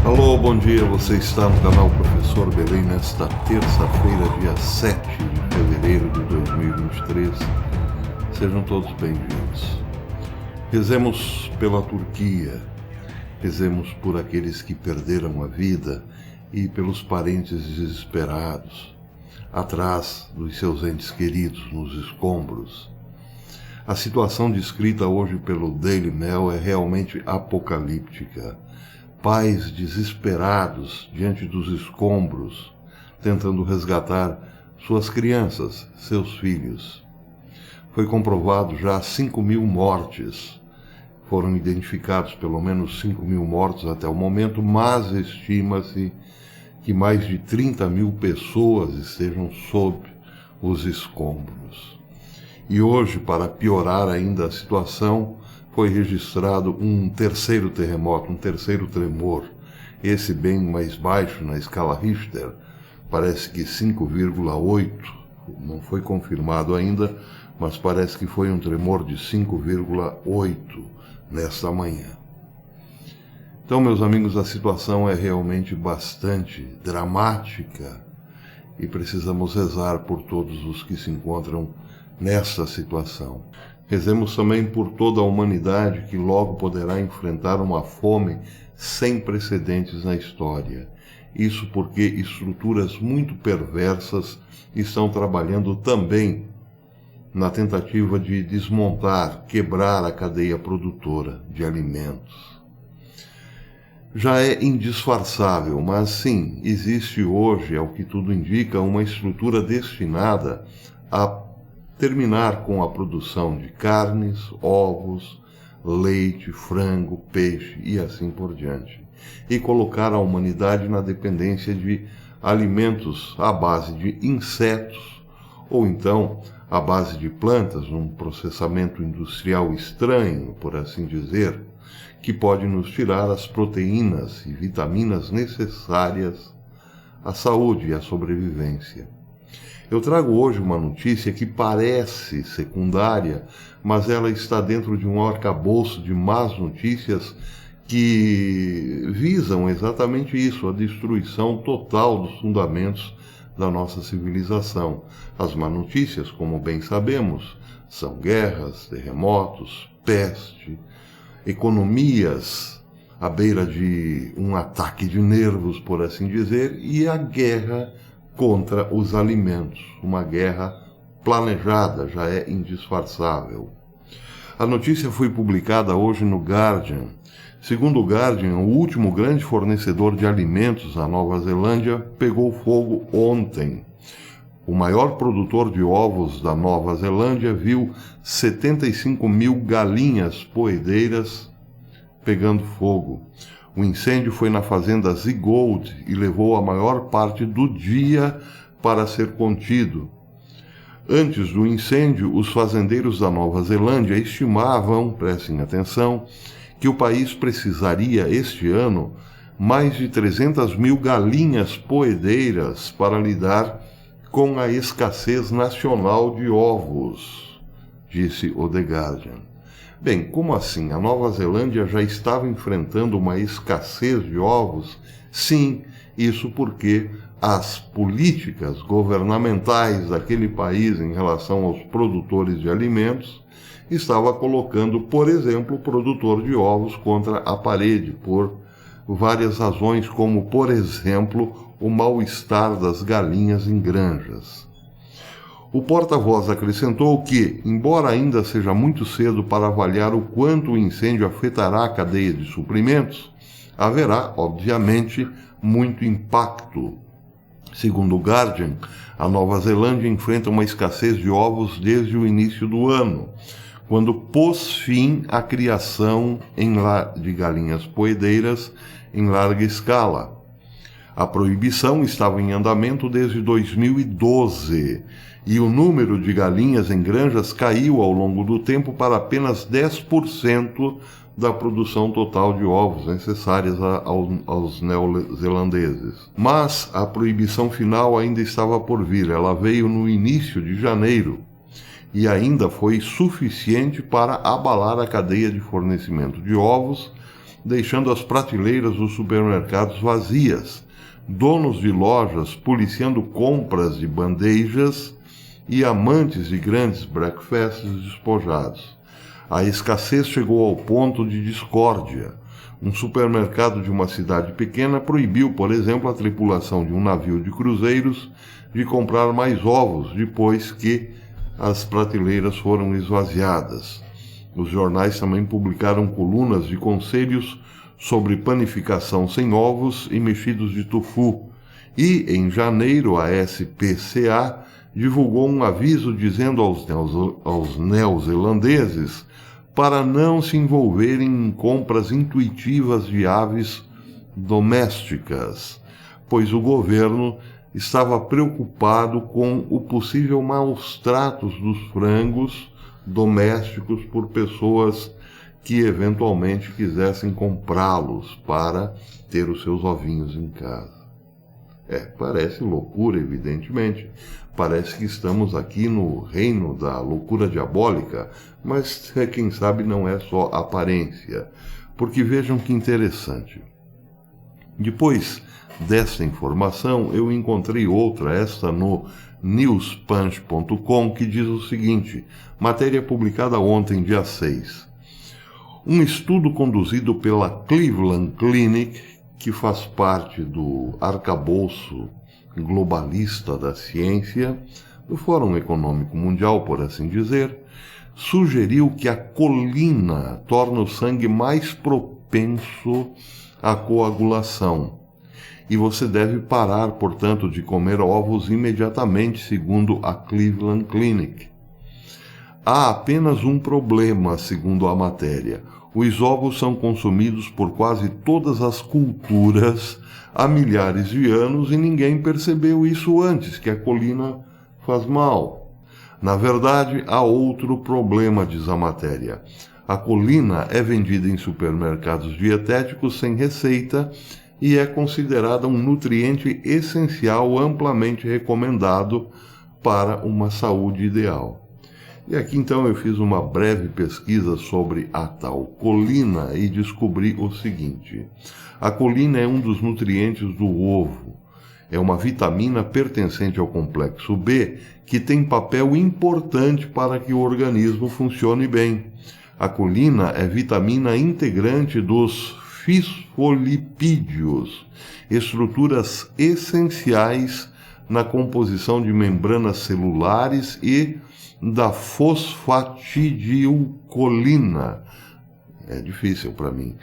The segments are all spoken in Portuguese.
Alô, bom dia, você está no canal Professor Belém nesta terça-feira, dia 7 de fevereiro de 2023. Sejam todos bem-vindos. Rezemos pela Turquia, rezemos por aqueles que perderam a vida e pelos parentes desesperados, atrás dos seus entes queridos nos escombros. A situação descrita hoje pelo Daily Mail é realmente apocalíptica. Pais desesperados diante dos escombros, tentando resgatar suas crianças, seus filhos. Foi comprovado já 5.000 mortes. Foram identificados pelo menos 5.000 mortos até o momento, mas estima-se que mais de 30.000 pessoas estejam sob os escombros. E hoje, para piorar ainda a situação, foi registrado um terceiro terremoto, um terceiro tremor, esse bem mais baixo na escala Richter, parece que 5,8, não foi confirmado ainda, mas parece que foi um tremor de 5,8 nesta manhã. Então, meus amigos, a situação é realmente bastante dramática e precisamos rezar por todos os que se encontram nessa situação. Rezemos também por toda a humanidade que logo poderá enfrentar uma fome sem precedentes na história. Isso porque estruturas muito perversas estão trabalhando também na tentativa de desmontar, quebrar a cadeia produtora de alimentos. Já é indisfarçável, mas sim, existe hoje, ao que tudo indica, uma estrutura destinada a terminar com a produção de carnes, ovos, leite, frango, peixe e assim por diante, e colocar a humanidade na dependência de alimentos à base de insetos ou então à base de plantas, um processamento industrial estranho, por assim dizer, que pode nos tirar as proteínas e vitaminas necessárias à saúde e à sobrevivência. Eu trago hoje uma notícia que parece secundária, mas ela está dentro de um arcabouço de más notícias que visam exatamente isso, a destruição total dos fundamentos da nossa civilização. As más notícias, como bem sabemos, são guerras, terremotos, peste, economias à beira de um ataque de nervos, por assim dizer, e a guerra contra os alimentos, uma guerra planejada, já é indisfarçável. A notícia foi publicada hoje no Guardian. Segundo o Guardian, o último grande fornecedor de alimentos à Nova Zelândia pegou fogo ontem. O maior produtor de ovos da Nova Zelândia viu 75.000 galinhas poedeiras pegando fogo. O incêndio foi na fazenda Zigold e levou a maior parte do dia para ser contido. Antes do incêndio, os fazendeiros da Nova Zelândia estimavam, prestem atenção, que o país precisaria este ano mais de 300.000 galinhas poedeiras para lidar com a escassez nacional de ovos, disse o The Guardian. Bem, como assim? A Nova Zelândia já estava enfrentando uma escassez de ovos? Sim, isso porque as políticas governamentais daquele país em relação aos produtores de alimentos estava colocando, por exemplo, o produtor de ovos contra a parede, por várias razões, como, por exemplo, o mal-estar das galinhas em granjas. O porta-voz acrescentou que, embora ainda seja muito cedo para avaliar o quanto o incêndio afetará a cadeia de suprimentos, haverá, obviamente, muito impacto. Segundo o Guardian, a Nova Zelândia enfrenta uma escassez de ovos desde o início do ano, quando pôs fim à criação de galinhas poedeiras em larga escala. A proibição estava em andamento desde 2012 e o número de galinhas em granjas caiu ao longo do tempo para apenas 10% da produção total de ovos necessárias aos neozelandeses. Mas a proibição final ainda estava por vir, ela veio no início de janeiro e ainda foi suficiente para abalar a cadeia de fornecimento de ovos, deixando as prateleiras dos supermercados vazias, donos de lojas policiando compras de bandejas e amantes de grandes breakfasts despojados. A escassez chegou ao ponto de discórdia. Um supermercado de uma cidade pequena proibiu, por exemplo, a tripulação de um navio de cruzeiros de comprar mais ovos depois que as prateleiras foram esvaziadas. Os jornais também publicaram colunas de conselhos sobre panificação sem ovos e mexidos de tofu. E, em janeiro, a SPCA divulgou um aviso dizendo aos neozelandeses para não se envolverem em compras intuitivas de aves domésticas, pois o governo estava preocupado com o possível maus tratos dos frangos domésticos por pessoas que eventualmente quisessem comprá-los para ter os seus ovinhos em casa. Parece loucura, evidentemente. Parece que estamos aqui no reino da loucura diabólica, mas quem sabe não é só aparência. Porque vejam que interessante. Depois dessa informação, eu encontrei outra, esta no newspunch.com, que diz o seguinte, matéria publicada ontem, dia 6. Um estudo conduzido pela Cleveland Clinic, que faz parte do arcabouço globalista da ciência, do Fórum Econômico Mundial, por assim dizer, sugeriu que a colina torna o sangue mais propenso à coagulação. E você deve parar, portanto, de comer ovos imediatamente, segundo a Cleveland Clinic. Há apenas um problema, segundo a matéria. Os ovos são consumidos por quase todas as culturas há milhares de anos e ninguém percebeu isso antes, que a colina faz mal. Na verdade, há outro problema, diz a matéria. A colina é vendida em supermercados dietéticos sem receita e é considerada um nutriente essencial amplamente recomendado para uma saúde ideal. E aqui então eu fiz uma breve pesquisa sobre a tal colina e descobri o seguinte. A colina é um dos nutrientes do ovo. É uma vitamina pertencente ao complexo B que tem papel importante para que o organismo funcione bem. A colina é vitamina integrante dos fosfolipídios, estruturas essenciais na composição de membranas celulares e da fosfatidilcolina. É difícil para mim.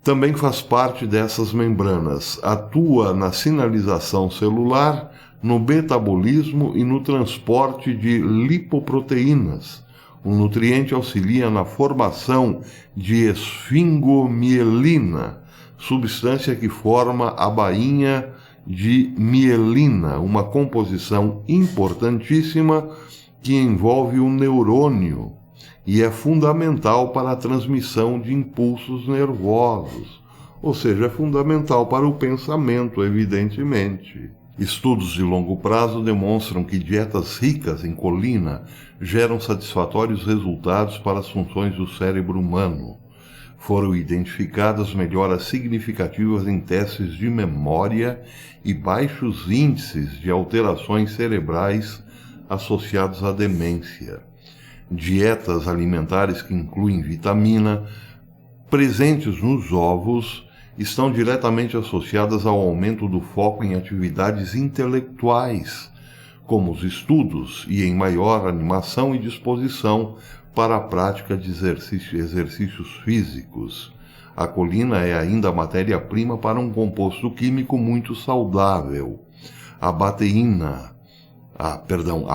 Também faz parte dessas membranas. Atua na sinalização celular, no metabolismo e no transporte de lipoproteínas. O nutriente auxilia na formação de esfingomielina, substância que forma a bainha de mielina, uma composição importantíssima que envolve o neurônio e é fundamental para a transmissão de impulsos nervosos, ou seja, é fundamental para o pensamento, evidentemente. Estudos de longo prazo demonstram que dietas ricas em colina geram satisfatórios resultados para as funções do cérebro humano. Foram identificadas melhoras significativas em testes de memória e baixos índices de alterações cerebrais associados à demência. Dietas alimentares que incluem vitamina, presentes nos ovos, estão diretamente associadas ao aumento do foco em atividades intelectuais, como os estudos, e em maior animação e disposição para a prática de exercícios físicos. A colina é ainda a matéria-prima para um composto químico muito saudável, a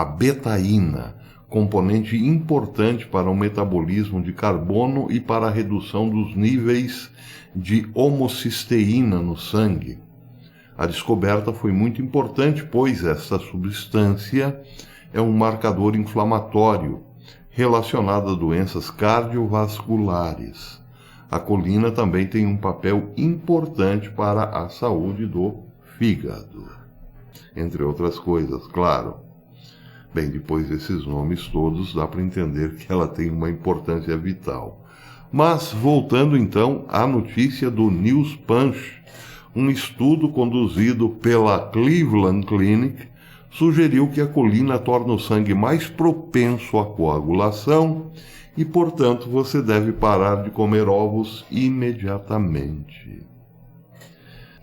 betaína, componente importante para o metabolismo de carbono e para a redução dos níveis de homocisteína no sangue. A descoberta foi muito importante, pois esta substância é um marcador inflamatório relacionado a doenças cardiovasculares. A colina também tem um papel importante para a saúde do fígado, entre outras coisas, claro. Bem, depois desses nomes todos, dá para entender que ela tem uma importância vital. Mas, voltando então à notícia do News Punch, um estudo conduzido pela Cleveland Clinic sugeriu que a colina torna o sangue mais propenso à coagulação e, portanto, você deve parar de comer ovos imediatamente.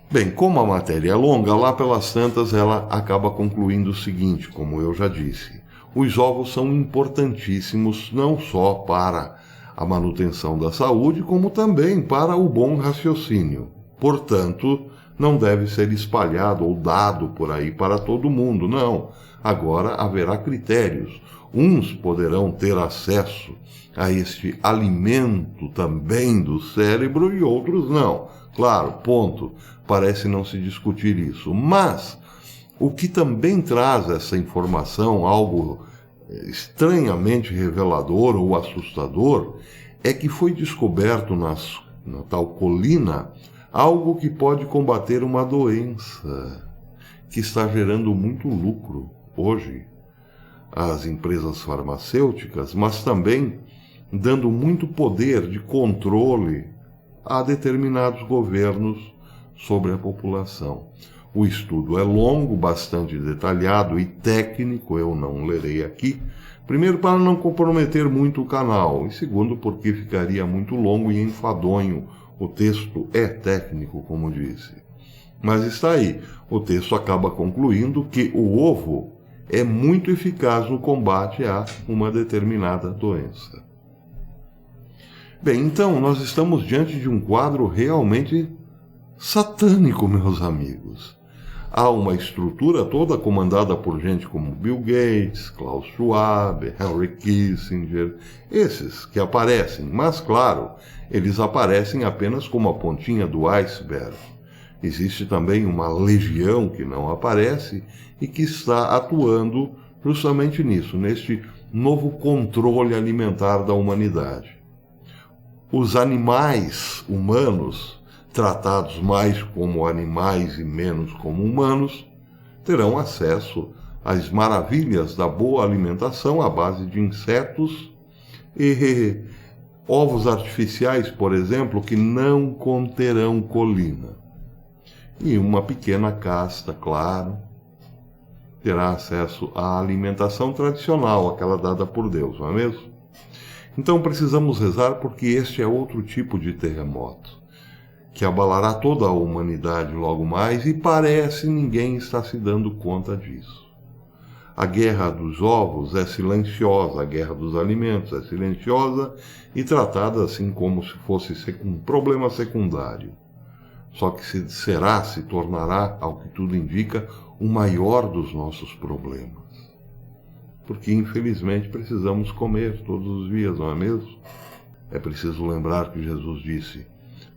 Bem, como a matéria é longa, lá pelas tantas ela acaba concluindo o seguinte, como eu já disse. Os ovos são importantíssimos não só para a manutenção da saúde, como também para o bom raciocínio. Portanto, não deve ser espalhado ou dado por aí para todo mundo, não. Agora haverá critérios. Uns poderão ter acesso a este alimento também do cérebro e outros não. Claro, ponto. Parece não se discutir isso. Mas o que também traz essa informação, algo estranhamente revelador ou assustador, é que foi descoberto na tal colina algo que pode combater uma doença que está gerando muito lucro hoje às empresas farmacêuticas, mas também dando muito poder de controle a determinados governos sobre a população. O estudo é longo, bastante detalhado e técnico, eu não lerei aqui. Primeiro, para não comprometer muito o canal, e segundo, porque ficaria muito longo e enfadonho. O texto é técnico, como disse. Mas está aí. O texto acaba concluindo que o ovo é muito eficaz no combate a uma determinada doença. Bem, então, nós estamos diante de um quadro realmente satânico, meus amigos. Há uma estrutura toda comandada por gente como Bill Gates, Klaus Schwab, Henry Kissinger, esses que aparecem, mas claro, eles aparecem apenas como a pontinha do iceberg. Existe também uma legião que não aparece e que está atuando justamente nisso, neste novo controle alimentar da humanidade. Os animais humanos, tratados mais como animais e menos como humanos, terão acesso às maravilhas da boa alimentação à base de insetos e ovos artificiais, por exemplo, que não conterão colina. E uma pequena casta, claro, terá acesso à alimentação tradicional, aquela dada por Deus, não é mesmo? Então precisamos rezar porque este é outro tipo de terremoto, que abalará toda a humanidade logo mais, e parece ninguém está se dando conta disso. A guerra dos ovos é silenciosa, a guerra dos alimentos é silenciosa e tratada assim como se fosse um problema secundário. Só que se tornará, ao que tudo indica, o maior dos nossos problemas. Porque, infelizmente, precisamos comer todos os dias, não é mesmo? É preciso lembrar que Jesus disse: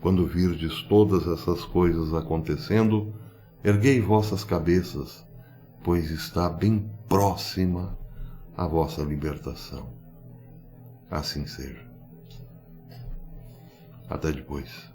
quando virdes todas essas coisas acontecendo, erguei vossas cabeças, pois está bem próxima a vossa libertação. Assim seja. Até depois.